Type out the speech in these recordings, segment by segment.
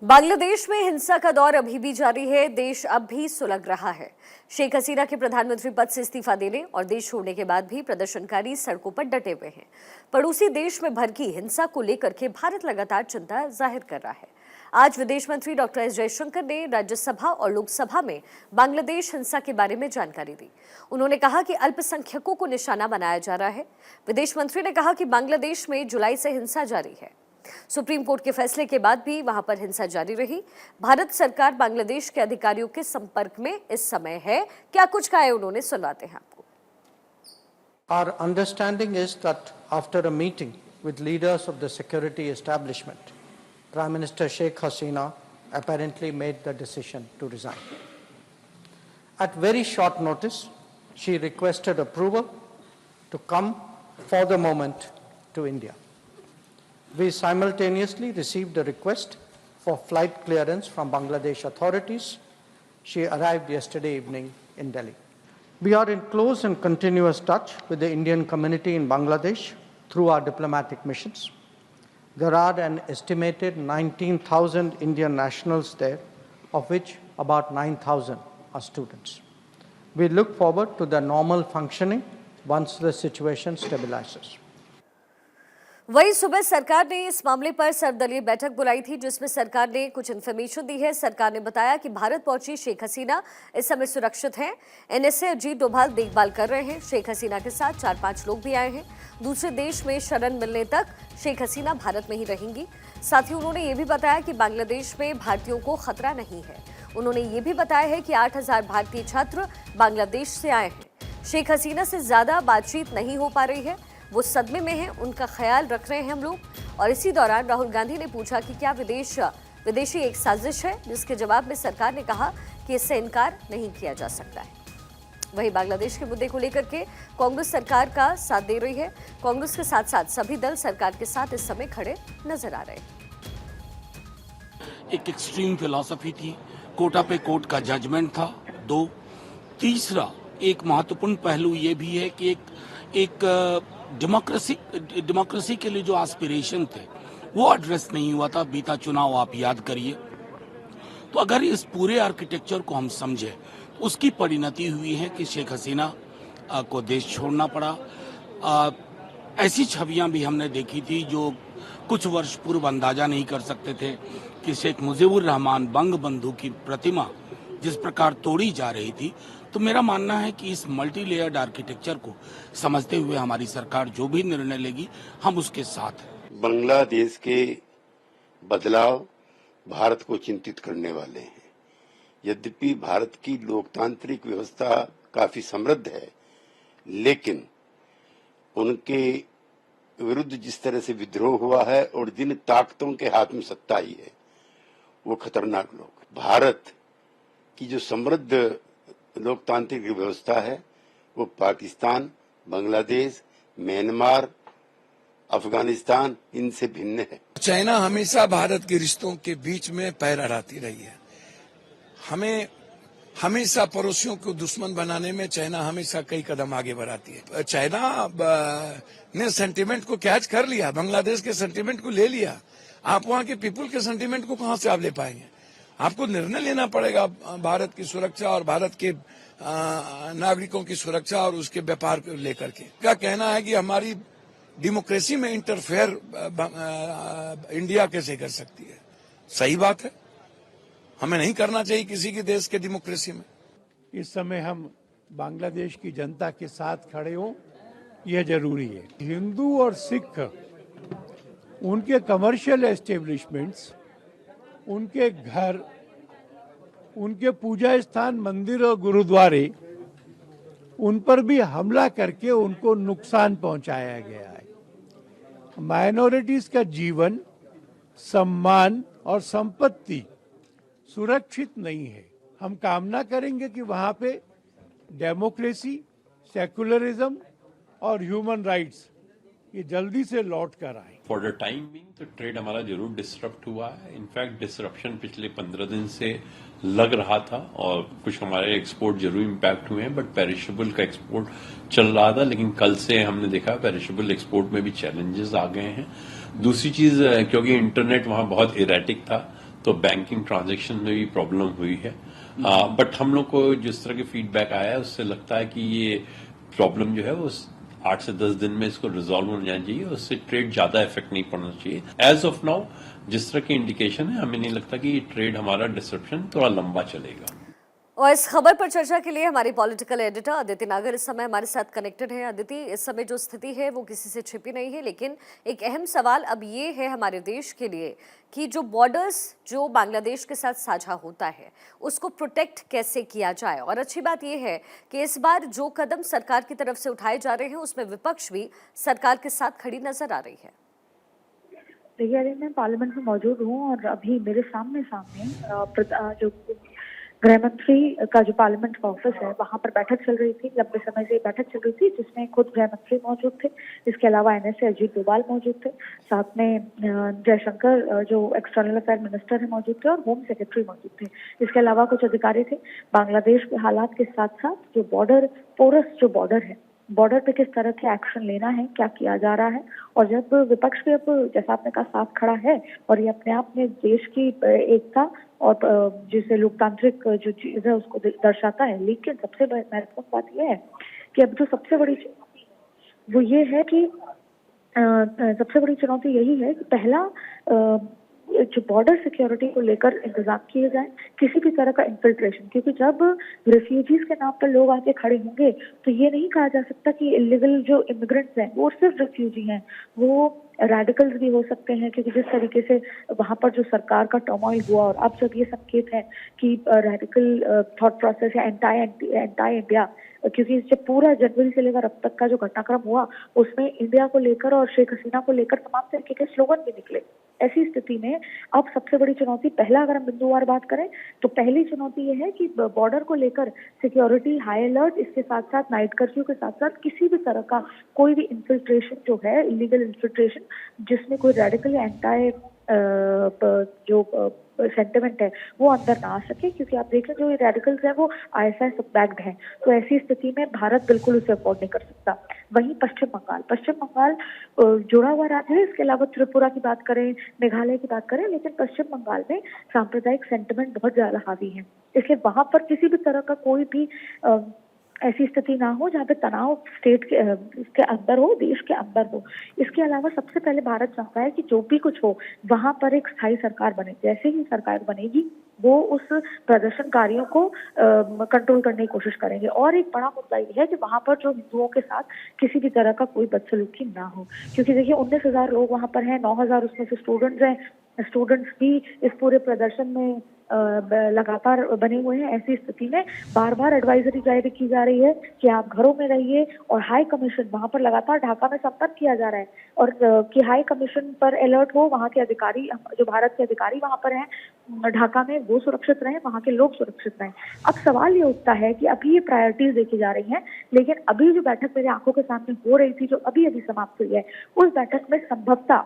बांग्लादेश में हिंसा का दौर अभी भी जारी है। देश अब भी सुलग रहा है। शेख हसीना के प्रधानमंत्री पद से इस्तीफा देने और देश छोड़ने के बाद भी प्रदर्शनकारी सड़कों पर डटे हुए हैं। पड़ोसी देश में भड़की हिंसा को लेकर के भारत लगातार चिंता जाहिर कर रहा है। आज विदेश मंत्री डॉक्टर एस जयशंकर ने राज्यसभा और लोकसभा में बांग्लादेश हिंसा के बारे में जानकारी दी। उन्होंने कहा कि अल्पसंख्यकों को निशाना बनाया जा रहा है। विदेश मंत्री ने कहा कि बांग्लादेश में जुलाई से हिंसा जारी है। सुप्रीम कोर्ट के फैसले के बाद भी वहां पर हिंसा जारी रही। भारत सरकार बांग्लादेश के अधिकारियों के संपर्क में इस समय है। क्या कुछ कहा है उन्होंने, सुनाते हैं आपको। Our understanding is that after a meeting with leaders of the security establishment, Prime Minister Sheikh Hasina apparently made the decision to resign. At very short notice, she requested approval to come for the moment to India. We simultaneously received a request for flight clearance from Bangladesh authorities. She arrived yesterday evening in Delhi. We are in close and continuous touch with the Indian community in Bangladesh through our diplomatic missions. There are an estimated 19,000 Indian nationals there, of which about 9,000 are students. We look forward to the normal functioning once the situation stabilizes. वही सुबह सरकार ने इस मामले पर सर्वदलीय बैठक बुलाई थी, जिसमें सरकार ने कुछ इन्फॉर्मेशन दी है। सरकार ने बताया कि भारत पहुंची शेख हसीना इस समय सुरक्षित हैं। एनएसए अजीत डोभाल देखभाल कर रहे हैं। शेख हसीना के साथ 4-5 लोग भी आए हैं। दूसरे देश में शरण मिलने तक शेख हसीना भारत में ही रहेंगी। साथ ही उन्होंने ये भी बताया कि बांग्लादेश में भारतीयों को खतरा नहीं है। उन्होंने ये भी बताया है कि 8,000 भारतीय छात्र बांग्लादेश से आए हैं। शेख हसीना से ज्यादा बातचीत नहीं हो पा रही है। वो सदमे में हैं, उनका ख्याल रख रहे हैं हम लोग। और इसी दौरान राहुल गांधी ने पूछा कि क्या विदेशी एक साजिश है, जिसके जवाब में सरकार ने कहा कि इससे इनकार नहीं किया जा सकता है। वहीं बांग्लादेश के मुद्दे को लेकर के कांग्रेस सरकार का साथ दे रही है। कांग्रेस के साथ साथ सभी दल सरकार के साथ इस समय खड़े नजर आ रहे हैं। एक एक्सट्रीम फिलॉसफी थी, कोटा पे कोर्ट का जजमेंट था। 2, तीसरा एक महत्वपूर्ण पहलू ये भी है कि एक डेमोक्रेसी के लिए जो एस्पिरेशन थे वो एड्रेस नहीं हुआ था। बीता चुनाव आप याद करिए। तो अगर इस पूरे आर्किटेक्चर को हम समझे, उसकी परिणति हुई है कि शेख हसीना को देश छोड़ना पड़ा। ऐसी छवियां भी हमने देखी थी जो कुछ वर्ष पूर्व अंदाजा नहीं कर सकते थे कि शेख मुजीबुर रहमान बंग बंधु की प्रतिमा जिस प्रकार तोड़ी जा रही थी। तो मेरा मानना है कि इस मल्टी लेयर्ड आर्किटेक्चर को समझते हुए हमारी सरकार जो भी निर्णय लेगी, हम उसके साथ हैं। बांग्लादेश के बदलाव भारत को चिंतित करने वाले हैं। यद्यपि भारत की लोकतांत्रिक व्यवस्था काफी समृद्ध है, लेकिन उनके विरुद्ध जिस तरह से विद्रोह हुआ है और जिन ताकतों के हाथ में सत्ता आई है, वो खतरनाक लोग। भारत की जो समृद्ध लोकतांत्रिक व्यवस्था है वो पाकिस्तान, बांग्लादेश, म्यांमार, अफगानिस्तान इनसे भिन्न है। चाइना हमेशा भारत के रिश्तों के बीच में पैर अड़ाती रही है। हमें हमेशा पड़ोसियों को दुश्मन बनाने में चाइना हमेशा कई कदम आगे बढ़ाती है। चाइना ने सेंटीमेंट को कैच कर लिया, बांग्लादेश के सेंटीमेंट को ले लिया। आप वहां के पीपुल के सेंटीमेंट को कहां से आप ले पाएंगे? आपको निर्णय लेना पड़ेगा भारत की सुरक्षा और भारत के नागरिकों की सुरक्षा और उसके व्यापार को लेकर के। क्या कहना है कि हमारी डेमोक्रेसी में इंटरफेयर इंडिया कैसे कर सकती है? सही बात है, हमें नहीं करना चाहिए किसी के देश के डेमोक्रेसी में। इस समय हम बांग्लादेश की जनता के साथ खड़े हों, यह जरूरी है। हिंदू और सिख, उनके कमर्शियल एस्टेब्लिशमेंट्स, उनके घर, उनके पूजा स्थान, मंदिर और गुरुद्वारे, उन पर भी हमला करके उनको नुकसान पहुंचाया गया है। माइनॉरिटीज का जीवन, सम्मान और संपत्ति सुरक्षित नहीं है। हम कामना करेंगे कि वहां पे डेमोक्रेसी, सेकुलरिज्म और ह्यूमन राइट्स ये जल्दी से लौट कर आए। फॉर द टाइम बीइंग तो ट्रेड हमारा जरूर डिसरप्ट हुआ है। इनफैक्ट डिसरप्शन पिछले 15 दिन से लग रहा था और कुछ हमारे एक्सपोर्ट जरूर इम्पैक्ट हुए हैं, बट पेरिशेबल का एक्सपोर्ट चल रहा था। लेकिन कल से हमने देखा पेरिशेबल एक्सपोर्ट में भी चैलेंजेस आ गए हैं। दूसरी चीज, क्योंकि इंटरनेट वहां बहुत इरेटिक था, तो बैंकिंग ट्रांजैक्शन में भी प्रॉब्लम हुई है। बट हम लोग को जिस तरह के फीडबैक आया है उससे लगता है कि ये प्रॉब्लम जो है वो 8 से 10 दिन में इसको रिजॉल्व हो जाना चाहिए, उससे ट्रेड ज्यादा इफेक्ट नहीं पड़ना चाहिए। एज ऑफ नाउ जिस तरह की इंडिकेशन है, हमें नहीं लगता कि ये ट्रेड हमारा डिसरप्शन थोड़ा लंबा चलेगा। और इस खबर पर चर्चा के लिए हमारी पॉलिटिकल एडिटर अदिति नागर इस समय हमारे साथ कनेक्टेड है। अदिति, इस समय जो स्थिति है वो किसी से छिपी नहीं है, लेकिन एक अहम सवाल अब ये है हमारे देश के लिए कि जो बॉर्डर्स जो बांग्लादेश के साथ साझा होता है उसको प्रोटेक्ट कैसे किया जाए। और अच्छी बात यह है कि इस बार जो कदम सरकार की तरफ से उठाए जा रहे हैं उसमें विपक्ष भी सरकार के साथ खड़ी नजर आ रही है। देखिए, अरे मैं पार्लियामेंट में मौजूद हूँ और अभी मेरे सामने जो गृह मंत्री का जो पार्लियामेंट का ऑफिस है वहां पर बैठक चल रही थी। लंबे समय से बैठक चल रही थी जिसमें खुद गृह मंत्री मौजूद थे, इसके अलावा NSA अजीत डोभाल मौजूद थे, साथ में जयशंकर जो एक्सटर्नल अफेयर मिनिस्टर है मौजूद थे और होम सेक्रेटरी मौजूद थे। इसके अलावा कुछ अधिकारी थे। बांग्लादेश के हालात के साथ साथ जो पोरस जो बॉर्डर है, बॉर्डर पे किस तरह के एक्शन लेना है, क्या किया जा रहा है। और जब विपक्ष भी अब जैसा आपने कहा साथ खड़ा है और ये अपने आप में देश की एकता और जिसे लोकतांत्रिक जो चीज है उसको दर्शाता है, लेकिन सबसे महत्वपूर्ण बात यह है कि अब जो सबसे बड़ी चुनौती है वो ये है कि सबसे बड़ी चुनौती यही है कि पहला जो बॉर्डर सिक्योरिटी को लेकर इंतजाम किए जाए, किसी भी तरह का इन्फिल्ट्रेशन, क्योंकि जब रिफ्यूजीज के नाम पर लोग आके खड़े होंगे तो ये नहीं कहा जा सकता कि इलीगल जो इमिग्रेंट्स हैं वो सिर्फ रिफ्यूजी हैं, वो रेडिकल्स भी हो सकते हैं। क्योंकि जिस तरीके से वहां पर जो सरकार का टर्मोइल हुआ और अब जब ये संकेत है कि रेडिकल थॉट प्रोसेस या एंटी इंडिया, क्योंकि जब पूरा जनवरी से लेकर अब तक का जो घटनाक्रम हुआ उसमें इंडिया को लेकर और शेख हसीना को लेकर तमाम तरीके के स्लोगन भी निकले। ऐसी स्थिति में अब सबसे बड़ी चुनौती, पहला अगर हम बिंदुवार बात करें तो पहली चुनौती ये है कि बॉर्डर को लेकर सिक्योरिटी हाई अलर्ट, इसके साथ साथ नाइट कर्फ्यू के साथ साथ किसी भी तरह का कोई भी इन्फिल्ट्रेशन जो है, इलीगल इन्फिल्ट्रेशन जिसमें कोई रेडिकल एंटी जो सेंटिमेंट है वो अंदर ना आ सके। क्योंकि आप देखें जो रेडिकल्स हैं वो ISIS बैक्ड हैं, तो ऐसी स्थिति में भारत बिल्कुल उसे अफोर्ड नहीं कर सकता। वहीं पश्चिम बंगाल जुड़ा हुआ राज्य है। इसके अलावा त्रिपुरा की बात करें, मेघालय की बात करें, लेकिन पश्चिम बंगाल में सांप्रदायिक सेंटिमेंट बहुत ज्यादा हावी है, इसलिए वहां पर किसी भी तरह का कोई भी ऐसी स्थिति ना हो जहाँ पे तनाव स्टेट के अंदर हो, देश के अंदर हो। इसके अलावा सबसे पहले भारत चाहता है कि जो भी कुछ हो वहां पर एक स्थायी सरकार बने। जैसे ही सरकार बनेगी वो उस प्रदर्शनकारियों को कंट्रोल करने की कोशिश करेंगे। और एक बड़ा मुद्दा ये है कि वहां पर जो हिंदुओं के साथ किसी भी तरह का कोई बदसलूकी ना हो, क्योंकि देखिए 19,000 लोग वहां पर हैं, 9,000 उसमें से स्टूडेंट्स हैं। स्टूडेंट्स भी इस पूरे प्रदर्शन में लगातार बने हुए हैं। ऐसी स्थिति में बार बार एडवाइजरी जारी की जा रही है कि आप घरों में रहिए, और हाई कमीशन वहां पर लगातार ढाका में संपर्क किया जा रहा है और कि हाई कमीशन पर अलर्ट हो, वहां के अधिकारी, जो भारत के अधिकारी वहां पर हैं ढाका में, वो सुरक्षित रहें, वहां के लोग सुरक्षित रहें। अब सवाल ये उठता है कि अभी ये प्रायोरिटीज देखी जा रही हैं, लेकिन अभी जो बैठक मेरे आंखों के सामने हो रही थी, जो अभी समाप्त हुई है, उस बैठक में संभवतः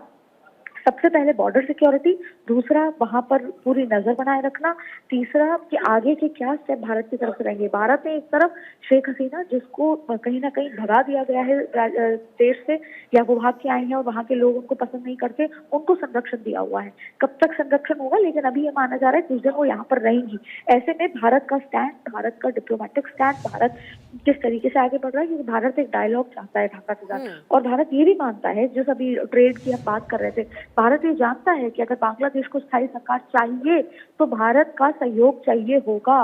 सबसे पहले बॉर्डर सिक्योरिटी, दूसरा वहां पर पूरी नजर बनाए रखना, तीसरा कि आगे के क्या स्टेप भारत की तरफ से रहेंगे। भारत ने एक तरफ शेख हसीना, जिसको कहीं ना कहीं भगा दिया गया है देश से, या वो भाग के आए हैं और वहां के लोग उनको पसंद नहीं करते, उनको संरक्षण दिया हुआ है। कब तक संरक्षण होगा, लेकिन अभी ये माना जा रहा है कुछ दिन वो यहाँ पर रहेंगी। ऐसे में भारत का स्टैंड, भारत का डिप्लोमेटिक स्टैंड, भारत किस तरीके से आगे बढ़ रहा है, क्योंकि भारत एक डायलॉग चाहता है ढाका के साथ, और भारत ये भी मानता है, जो अभी ट्रेड की हम बात कर रहे थे, भारत ये जानता है कि अगर बांग्लादेश को स्थायी सरकार चाहिए तो भारत का सहयोग चाहिए होगा।